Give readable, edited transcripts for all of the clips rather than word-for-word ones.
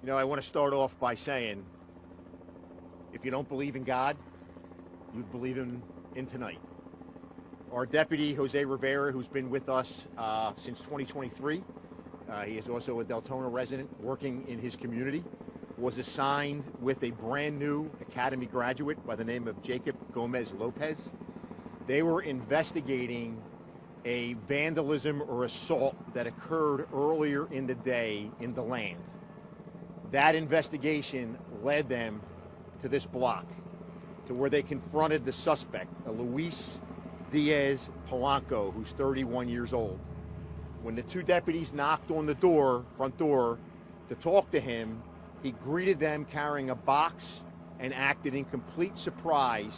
You know, I want to start off by saying, if you don't believe in God, you believe in tonight. Our deputy, Jose Rivera, who's been with us since 2023, he is also a Deltona resident working in his community, was assigned with a brand new academy graduate by the name of Jacob Gomez Lopez. They were investigating a vandalism or assault that occurred earlier in the day in the land. That investigation led them to this block, to where they confronted the suspect, a Luis Diaz Polanco, who's 31 years old. When the two deputies knocked on the door, front door, to talk to him, he greeted them carrying a box and acted in complete surprise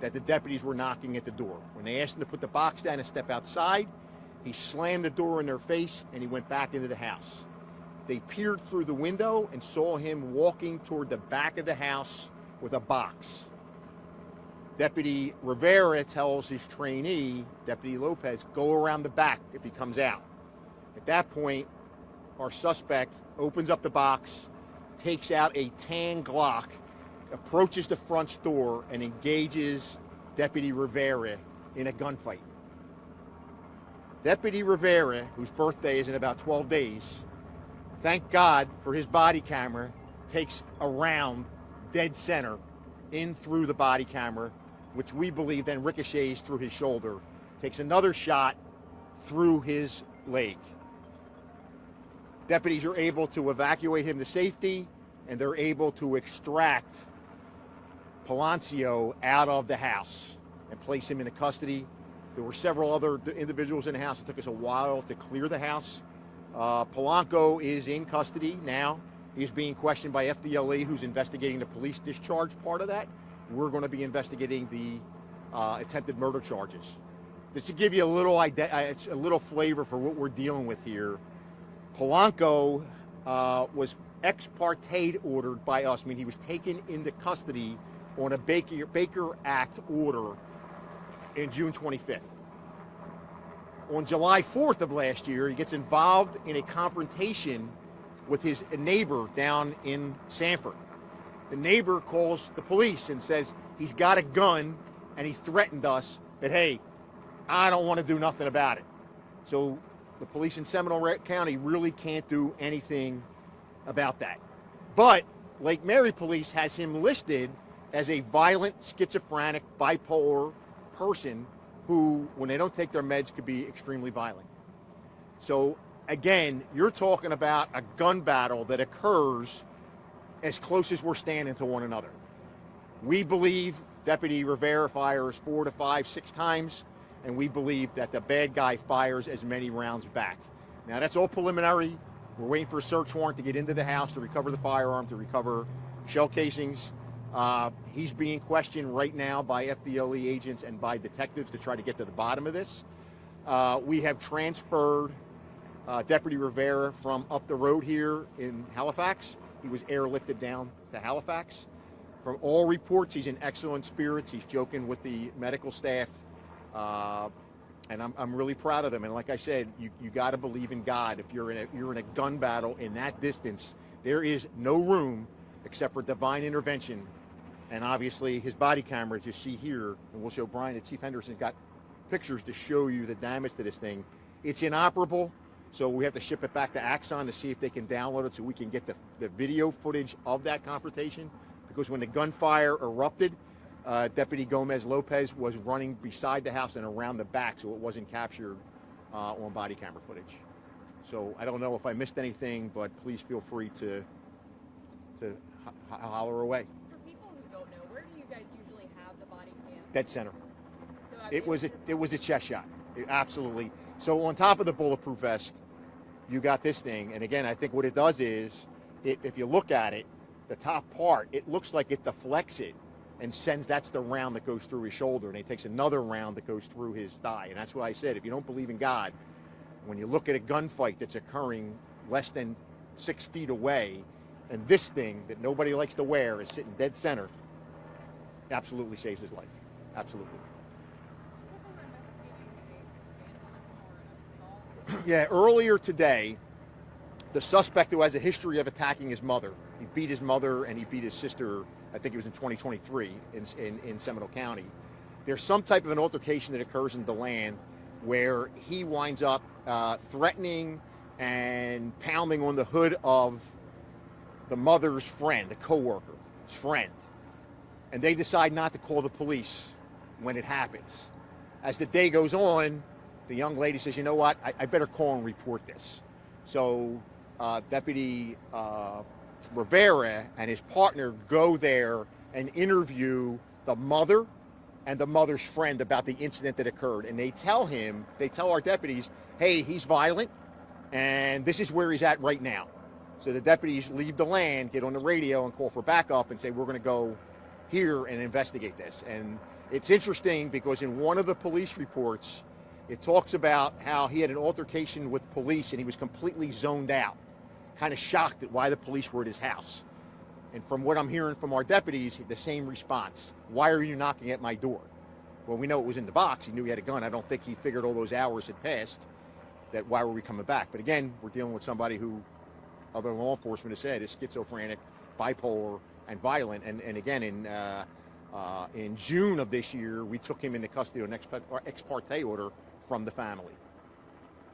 that the deputies were knocking at the door. When they asked him to put the box down and step outside, he slammed the door in their face and he went back into the house. They peered through the window and saw him walking toward the back of the house with a box. Deputy Rivera tells his trainee, Deputy Lopez, go around the back if he comes out. At that point, our suspect opens up the box, takes out a tan Glock, approaches the front door, and engages Deputy Rivera in a gunfight. Deputy Rivera, whose birthday is in about 12 days, thank God for his body camera, takes a round dead center in through the body camera, which we believe then ricochets through his shoulder, takes another shot through his leg. Deputies are able to evacuate him to safety, and they're able to extract Polanco out of the house and place him into custody. There were several other individuals in the house. It took us a while to clear the house. Polanco is in custody now. He's being questioned by FDLE, who's investigating the police discharge part of that. We're going to be investigating the attempted murder charges. Just to give you a little flavor for what we're dealing with here, Polanco was ex parte ordered by us. I mean, he was taken into custody on a Baker Act order in June 25th. On July 4th of last year, he gets involved in a confrontation with his neighbor down in Sanford. The neighbor calls the police and says he's got a gun and he threatened us that, hey, I don't want to do nothing about it. So the police in Seminole County really can't do anything about that. But Lake Mary Police has him listed as a violent, schizophrenic, bipolar person who, when they don't take their meds, could be extremely violent. So again, you're talking about a gun battle that occurs as close as we're standing to one another. We believe Deputy Rivera fires 4 to 5, 6 times, and we believe that the bad guy fires as many rounds back. Now, that's all preliminary. We're waiting for a search warrant to get into the house to recover the firearm, to recover shell casings. He's being questioned right now by FDLE agents and by detectives to try to get to the bottom of this. We have transferred Deputy Rivera from up the road here in Halifax. He was airlifted down to Halifax. From all reports, he's in excellent spirits. He's joking with the medical staff. And I'm really proud of them. And like I said, you got to believe in God. If you're in a gun battle in that distance, there is no room except for divine intervention. And obviously, his body camera, as you see here, and we'll show Brian that Chief Henderson's got pictures to show you the damage to this thing. It's inoperable, so we have to ship it back to Axon to see if they can download it so we can get the video footage of that confrontation. Because when the gunfire erupted, Deputy Gomez Lopez was running beside the house and around the back, so it wasn't captured on body camera footage. So I don't know if I missed anything, but please feel free to holler away. For people who don't know, where do you guys usually have the body cam? Dead center. So, It was a chest shot. Absolutely. So on top of the bulletproof vest, you got this thing, and again, I think what it does is, if you look at it, the top part, it looks like it deflects it and sends, that's the round that goes through his shoulder, and it takes another round that goes through his thigh. And that's what I said, if you don't believe in God, when you look at a gunfight that's occurring less than 6 feet away, and this thing that nobody likes to wear is sitting dead center, absolutely saves his life. Absolutely. Yeah, earlier today, the suspect who has a history of attacking his mother. He beat his mother and he beat his sister, I think it was in 2023 in Seminole County. There's some type of an altercation that occurs in DeLand where he winds up threatening and pounding on the hood of the mother's friend, the co-worker's friend. And they decide not to call the police when it happens. As the day goes on, the young lady says, you know what, I better call and report this. So Deputy Rivera and his partner go there and interview the mother and the mother's friend about the incident that occurred. And they tell our deputies, hey, he's violent, and this is where he's at right now. So the deputies leave DeLand, get on the radio and call for backup and say, we're going to go here and investigate this. And it's interesting because in one of the police reports, it talks about how he had an altercation with police and he was completely zoned out, kind of shocked at why the police were at his house. And from what I'm hearing from our deputies, the same response. Why are you knocking at my door? Well, we know it was in the box. He knew he had a gun. I don't think he figured all those hours had passed, that why were we coming back? But again, we're dealing with somebody who other law enforcement has said is schizophrenic, bipolar, and violent. And again, in June of this year, we took him into custody on ex parte order from the family.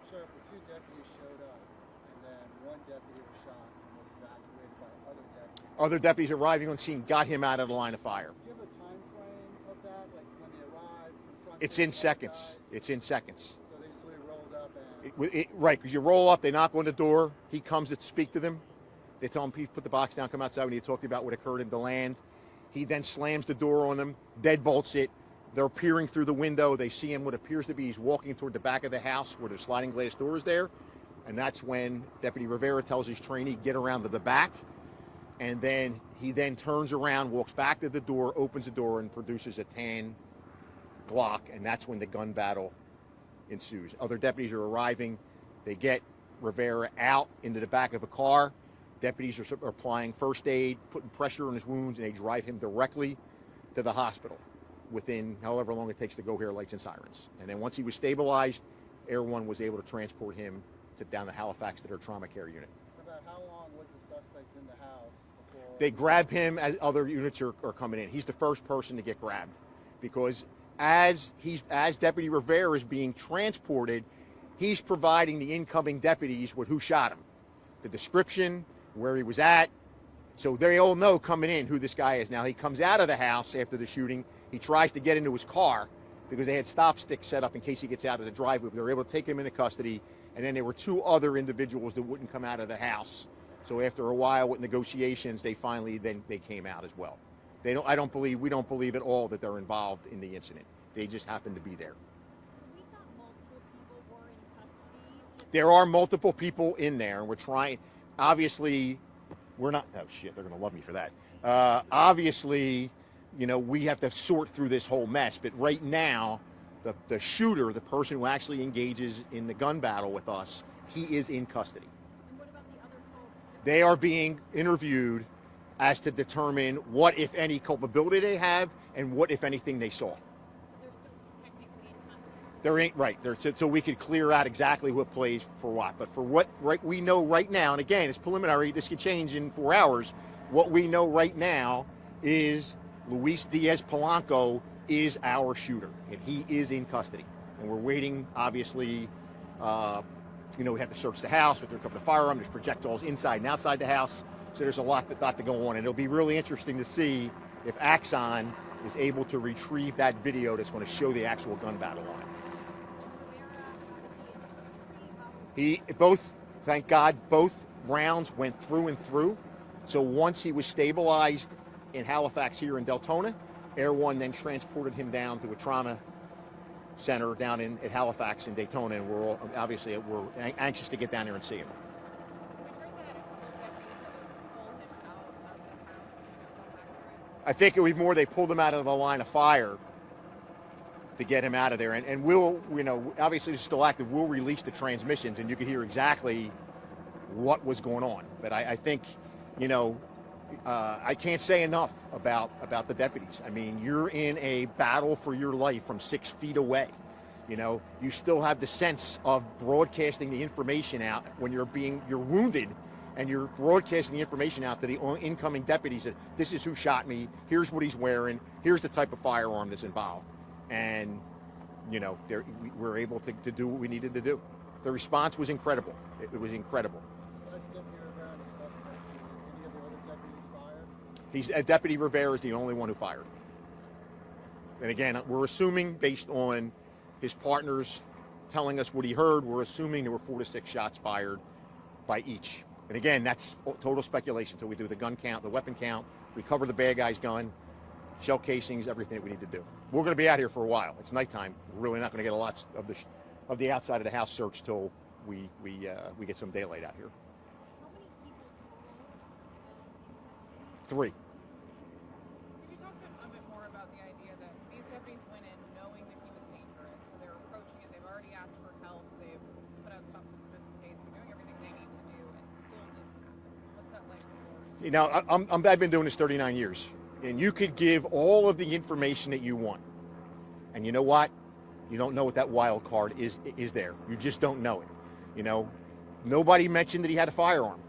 Sheriff, the two deputies showed up, and then one deputy was shot and was evacuated by other deputies. Other deputies arriving on scene got him out of the line of fire. Do you have a time frame of that, like when they arrived? It's in seconds. It's in seconds. So they just really rolled up and... Right, because you roll up, they knock on the door, he comes to speak to them. They tell him, put the box down, come outside. We need to talk to you about what occurred in DeLand. He then slams the door on them, deadbolts it. They're peering through the window. They see him, what appears to be, he's walking toward the back of the house where the sliding glass door is there. And that's when Deputy Rivera tells his trainee, get around to the back. And then he then turns around, walks back to the door, opens the door, and produces a tan Glock. And that's when the gun battle ensues. Other deputies are arriving. They get Rivera out into the back of a car. Deputies are applying first aid, putting pressure on his wounds, and they drive him directly to the hospital within however long it takes to go here, lights and sirens. And then once he was stabilized, Air One was able to transport him down to Halifax to their trauma care unit. About how long was the suspect in the house before... They grab him as other units are coming in. He's the first person to get grabbed because as Deputy Rivera is being transported, he's providing the incoming deputies with who shot him, the description, where he was at. So they all know coming in who this guy is. Now he comes out of the house after the shooting. He tries to get into his car because they had stop sticks set up in case he gets out of the driveway. But they were able to take him into custody. And then there were two other individuals that wouldn't come out of the house. So after a while with negotiations, they came out as well. We don't believe at all that they're involved in the incident. They just happened to be there. We thought multiple people were in custody. There are multiple people in there, and we're trying. Obviously, we're not. Oh shit! They're gonna love me for that. Obviously, we have to sort through this whole mess. But right now, the shooter, the person who actually engages in the gun battle with us, he is in custody. And what about the other folks? They are being interviewed as to determine what, if any, culpability they have and what, if anything, they saw. So they're still technically in custody. There ain't right. So we could clear out exactly what plays for what. But for what we know right now, and again, it's preliminary, this could change in 4 hours. What we know right now is Luis Diaz Polanco is our shooter, and he is in custody. And we're waiting, obviously, we have to search the house, we have to recover the firearm, there's projectiles inside and outside the house. So there's a lot to go on, and it'll be really interesting to see if Axon is able to retrieve that video that's going to show the actual gun battle on it. Thank God, both rounds went through and through. So once he was stabilized in Halifax here in Deltona, Air One then transported him down to a trauma center down at Halifax in Daytona, and we're anxious to get down there and see him. I think it was more they pulled him out of the line of fire to get him out of there. And we'll, obviously it's still active, we'll release the transmissions and you can hear exactly what was going on. But I think, I can't say enough about the deputies. I mean, you're in a battle for your life from 6 feet away. You know, you still have the sense of broadcasting the information out when you're wounded, and you're broadcasting the information out to the incoming deputies that this is who shot me, here's what he's wearing, here's the type of firearm that's involved. And, you know, we're able to do what we needed to do. The response was incredible. It was incredible. Besides Deputy Rivera and the suspect, any of the other deputies fired? Deputy Rivera is the only one who fired. And again, we're assuming, based on his partners telling us what he heard, we're assuming there were 4 to 6 shots fired by each. And again, that's total speculation until we do the gun count, the weapon count, recover the bad guy's gun, shell casings, everything that we need to do. We're going to be out here for a while. It's nighttime. We're really not going to get a lot of the outside of the house searched till we get some daylight out here. How many people total? 3. Could you talk a bit more about the idea that these deputies went in knowing that he was dangerous, so they're approaching it, they've already asked for help, they've put out stops at this case, they're doing everything they need to do, and still this happens. What's that like for you? You know, I've been doing this 39 years, and you could give all of the information that you want, and you know what? You don't know what that wild card is there. You just don't know it. You know, nobody mentioned that he had a firearm.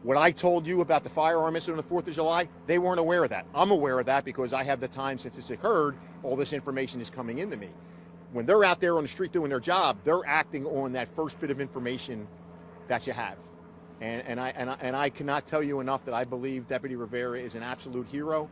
What I told you about the firearm incident on the 4th of July, they weren't aware of that. I'm aware of that because I have the time since it's occurred, all this information is coming into me. When they're out there on the street doing their job, they're acting on that first bit of information that you have. And I cannot tell you enough that I believe Deputy Rivera is an absolute hero.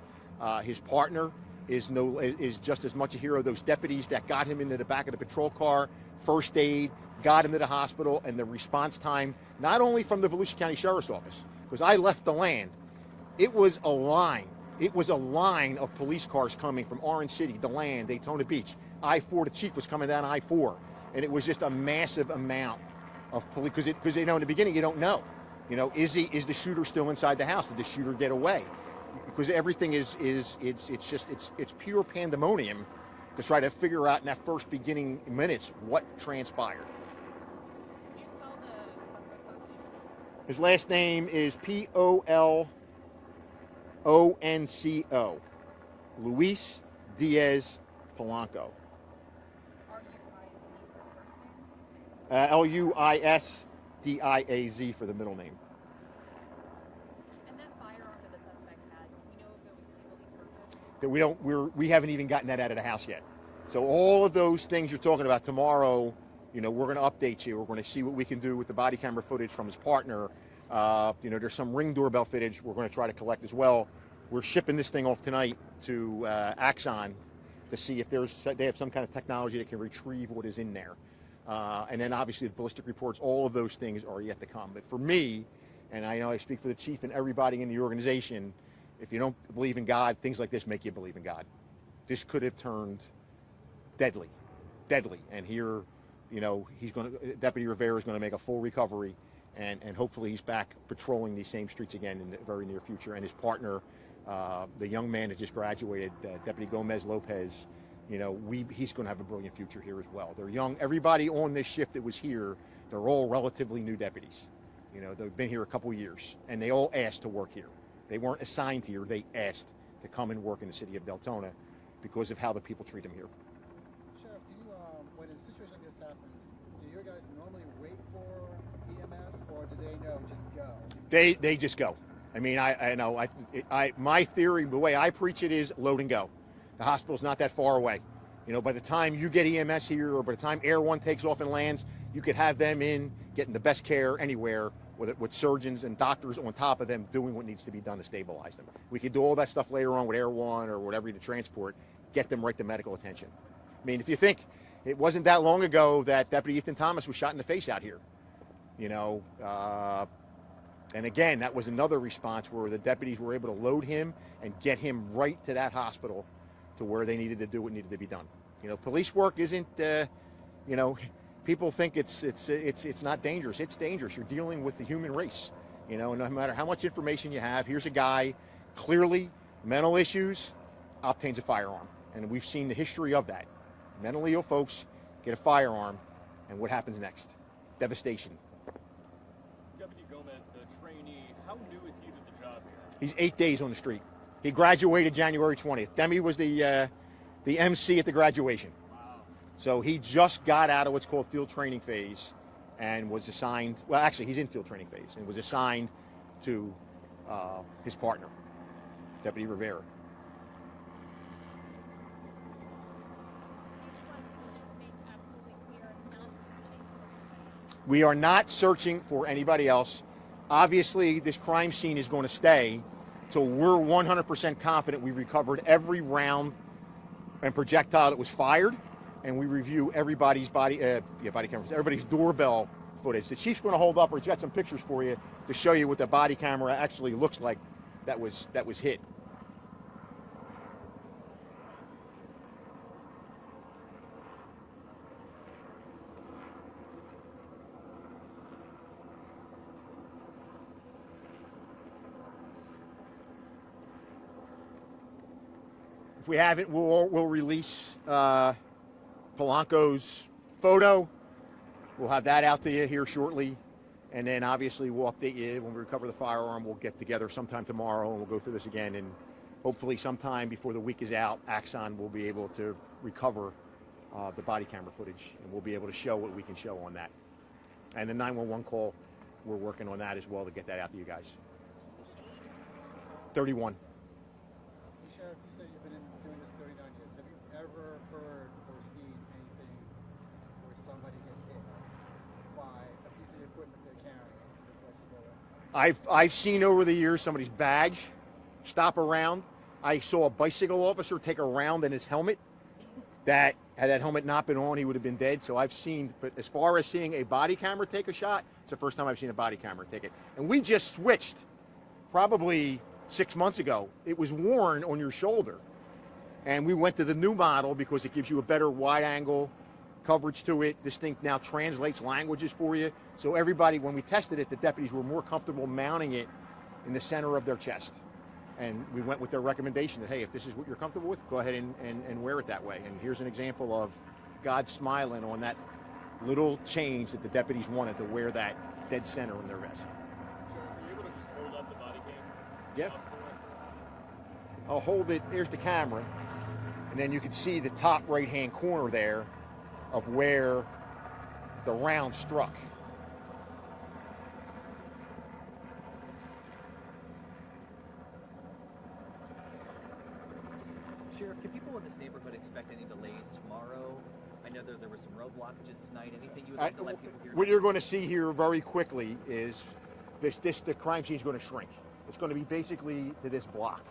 His partner is just as much a hero. Those deputies that got him into the back of the patrol car, first aid, got him to the hospital, and the response time, not only from the Volusia County Sheriff's Office, because I left the land, it was a line. It was a line of police cars coming from Orange City, DeLand, Daytona Beach. I-4, the chief was coming down I-4, and it was just a massive amount of police, because you know, in the beginning you don't know. You know, is the shooter still inside the house? Did the shooter get away? Because everything it's pure pandemonium to try to figure out in that first beginning minutes what transpired. Can you spell the suspect's last name? His last name is Polonco. Luis Diaz Polanco. R-U-I-Z for the first name? Luisdiaz for the middle name. And that firearm that the suspect had, do you know if it was legally purchased? We haven't even gotten that out of the house yet. So all of those things you're talking about tomorrow, you know, we're going to update you. We're going to see what we can do with the body camera footage from his partner. You know, there's some Ring doorbell footage we're going to try to collect as well. We're shipping this thing off tonight to Axon to see if they have some kind of technology that can retrieve what is in there. And then obviously the ballistic reports, all of those things are yet to come. But for me, and I know I speak for the chief and everybody in the organization, if you don't believe in God, things like this make you believe in God. This could have turned deadly. And here, you know, Deputy Rivera is going to make a full recovery, and hopefully he's back patrolling these same streets again in the very near future. And his partner, the young man that just graduated, Deputy Gomez Lopez, you know, he's going to have a brilliant future here as well. They're young. Everybody on this shift that was here, they're all relatively new deputies. You know, they've been here a couple years, and they all asked to work here. They weren't assigned here. They asked to come and work in the city of Deltona because of how the people treat them here. Sheriff, when a situation like this happens, do your guys normally wait for EMS, or do they know just go? They just go. I mean, I know. My theory, the way I preach it, is load and go. The hospital's not that far away. You know, by the time you get EMS here, or by the time Air One takes off and lands, you could have them in getting the best care anywhere with surgeons and doctors on top of them doing what needs to be done to stabilize them. We could do all that stuff later on with Air One or whatever to transport, get them right to medical attention. I mean, if you think, it wasn't that long ago that Deputy Ethan Thomas was shot in the face out here. You know, and again, that was another response where the deputies were able to load him and get him right to that hospital to where they needed to do what needed to be done. You know, police work isn't, you know, people think it's not dangerous. It's dangerous. You're dealing with the human race. You know, no matter how much information you have, here's a guy, clearly mental issues, obtains a firearm. And we've seen the history of that. Mentally ill folks get a firearm, and what happens next? Devastation. Deputy Gomez, the trainee, how new is he to the job here? He's 8 days on the street. He graduated January 20th. Demi was the MC at the graduation. Wow. So he just got out of what's called field training phase and was assigned, well, actually, he's in field training phase and was assigned to his partner, Deputy Rivera. We are not searching for anybody else. Obviously, this crime scene is going to stay, so we're 100% confident we recovered every round and projectile that was fired, and we review everybody's body cameras, everybody's doorbell footage. The chief's going to hold up, or he's got some pictures for you to show you what the body camera actually looks like that was hit. If we haven't, we'll release Polanco's photo. We'll have that out to you here shortly. And then obviously we'll update you when we recover the firearm. We'll get together sometime tomorrow and we'll go through this again. And hopefully sometime before the week is out, Axon will be able to recover the body camera footage. And we'll be able to show what we can show on that. And the 911 call, we're working on that as well to get that out to you guys. 31. Sheriff, you said you've been doing this 39 years. Have you ever heard or seen anything where somebody gets hit by a piece of equipment they're carrying and reflects the bullet? I've seen over the years somebody's badge stop around. I saw a bicycle officer take a round in his helmet. That had that helmet not been on, he would have been dead. So I've seen, but as far as seeing a body camera take a shot, it's the first time I've seen a body camera take it. And we just switched probably 6 months ago. It was worn on your shoulder, and we went to the new model because it gives you a better wide angle coverage to it. This thing now translates languages for you, so everybody, when we tested it, the deputies were more comfortable mounting it in the center of their chest, and we went with their recommendation that, hey, if this is what you're comfortable with, go ahead and wear it that way. And here's an example of God smiling on that little change that the deputies wanted to wear that dead center in their vest. Yeah. I'll hold it, here's the camera, and then you can see the top right-hand corner there of where the round struck. Sheriff, can people in this neighborhood expect any delays tomorrow? I know there were some road blockages tonight. Anything you would like to let people hear? What you're going to see here very quickly is the crime scene is going to shrink. It's going to be basically to this block.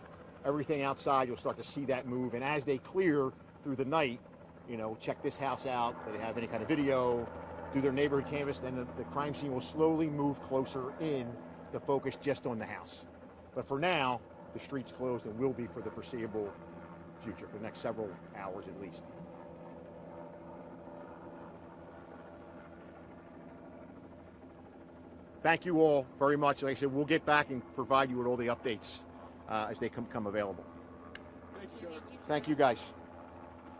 Everything outside, you'll start to see that move. And as they clear through the night, you know, check this house out, do they have any kind of video, do their neighborhood canvas, then the crime scene will slowly move closer in to focus just on the house. But for now, the street's closed and will be for the foreseeable future, for the next several hours at least. Thank you all very much. Like I said, we'll get back and provide you with all the updates as they come available. Thank you, Sheriff. Thank you, guys.